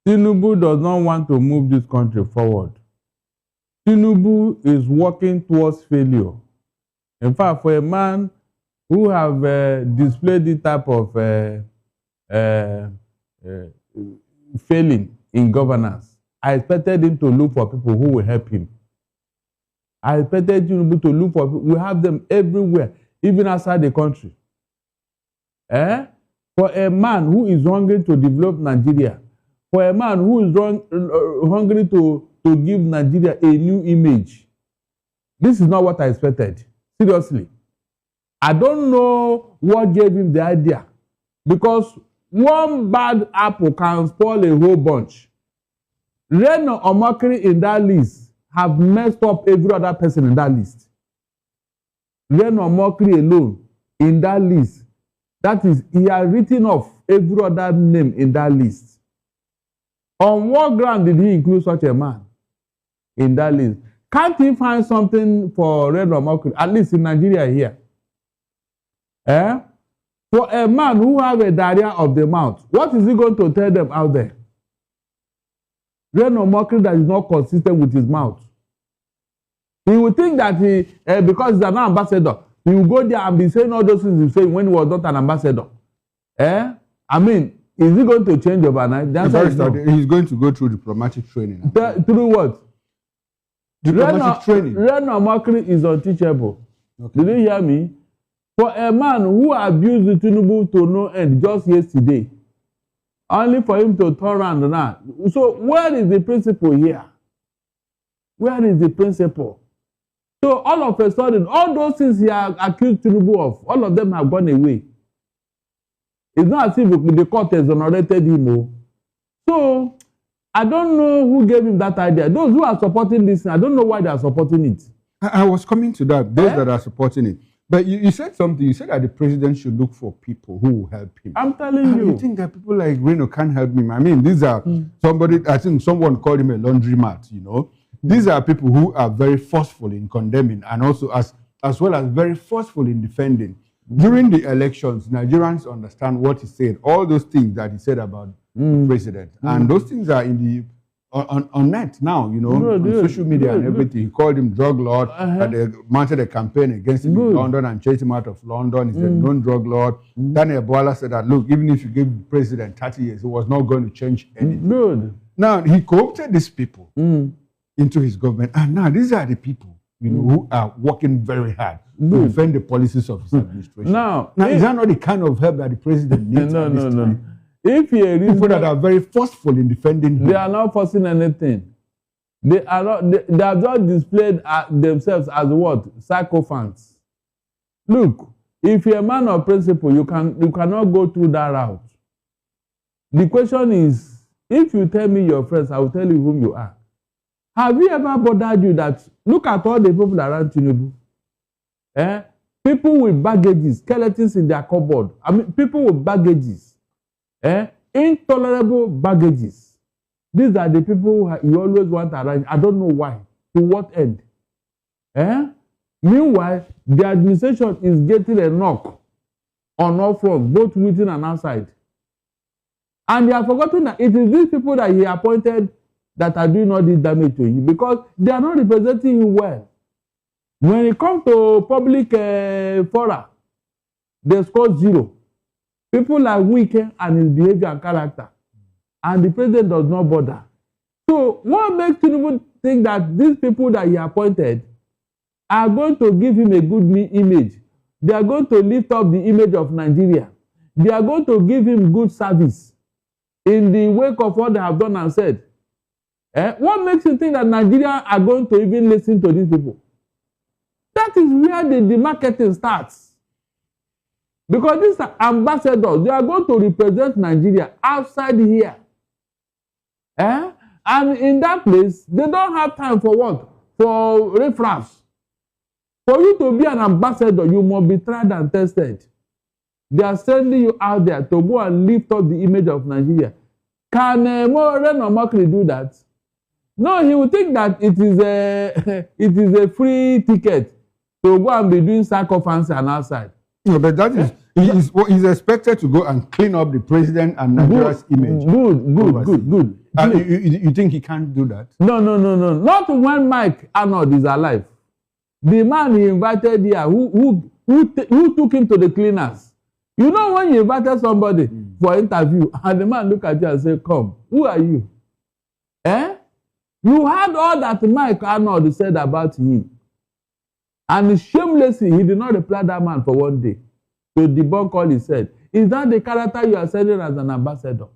Tinubu does not want to move this country forward. Tinubu is working towards failure. In fact, for a man who have displayed this type of failing in governance, I expected him to look for people who will help him. I expected Tinubu to look for people. We have them everywhere, even outside the country. For a man who is hungry to develop Nigeria, for a man who is hungry to give Nigeria a new image, this is not what I expected. Seriously. I don't know what gave him the idea, because one bad apple can spoil a whole bunch. Reno Omokri in that list have messed up every other person in that list. Reno Omokri alone in that list, that is, he has written off every other name in that list. On what ground did he include such a man in that list? Can't he find something for Reno Omokri, at least in Nigeria here? For a man who has a diarrhea of the mouth, what is he going to tell them out there? Reno Omokri that is not consistent with his mouth. He would think that because he's an ambassador, he will go there and be saying all those things he was saying when he was not an ambassador. I mean, is he going to change overnight? The answer is no. He's going to go through diplomatic training. Through what? Diplomatic training. Reno Omokri is unteachable. Okay. Did you hear me? For a man who abused the Tinubu to no end just yesterday, only for him to turn around now. So where is the principle here? Where is the principle? So all of a sudden, all those things he has accused Tinubu of, all of them have gone away. It's not as if the court has exonerated him. So I don't know who gave him that idea. Those who are supporting this, I don't know why they are supporting it. I was coming to that, those that are supporting it. But you said something. You said that the president should look for people who will help him. I'm telling you. You think that people like Reno can't help him? I mean, these are somebody, I think someone called him a laundromat, you know. These are people who are very forceful in condemning and also as well as very forceful in defending. During the elections, Nigerians understand what he said, all those things that he said about the president. And those things are in the on net now, you know, on social media and everything. He called him drug lord, and they mounted a campaign against him in London and chased him out of London. He's a known drug lord. Daniel Bola said that, look, even if you give the president 30 years, it was not going to change anything. Now, he co-opted these people into his government, and now these are the people, you know, who are working very hard to defend the policies of his administration. Now, is that not the kind of help that the president needs at this time? If people that are very forceful in defending him. They are not forcing anything. They are not. They have just displayed themselves as what? Sycophants. Look, if you're a man of principle, you cannot go through that route. The question is, if you tell me your friends, I will tell you whom you are. Have you ever bothered you that look at all the people around Tinubu? People with baggages, skeletons in their cupboard. I mean, people with baggages. Intolerable baggages. These are the people you always want around. I don't know why. To what end? Meanwhile, the administration is getting a knock on all fronts, both within and outside. And they have forgotten that it is these people that he appointed that are doing all this damage to him, because they are not representing him well. When it comes to public fora, they score 0. People are weak and his behavior and character. And the president does not bother. So what makes Tinubu think that these people that he appointed are going to give him a good image? They are going to lift up the image of Nigeria. They are going to give him good service in the wake of what they have done and said. What makes you think that Nigerians are going to even listen to these people? That is where the marketing starts. Because these are ambassadors. They are going to represent Nigeria outside here. And in that place, they don't have time for what? For riffraffs. For you to be an ambassador, you must be tried and tested. They are sending you out there to go and lift up the image of Nigeria. Can Reno Omokri do that? No, he will think that it is a free ticket to go and be doing sacrifice and outside. No, but that is he's expected to go and clean up the president and Nigeria's image. Good. You think he can't do that? No. Not when Mike Arnold is alive. The man he invited here, who took him to the cleaners. You know when you invited somebody for interview and the man look at you and say, come, who are you? You heard all that Mike Arnold said about him. And shamelessly, he did not reply that man for one day to debunk all he said. Is that the character you are selling as an ambassador?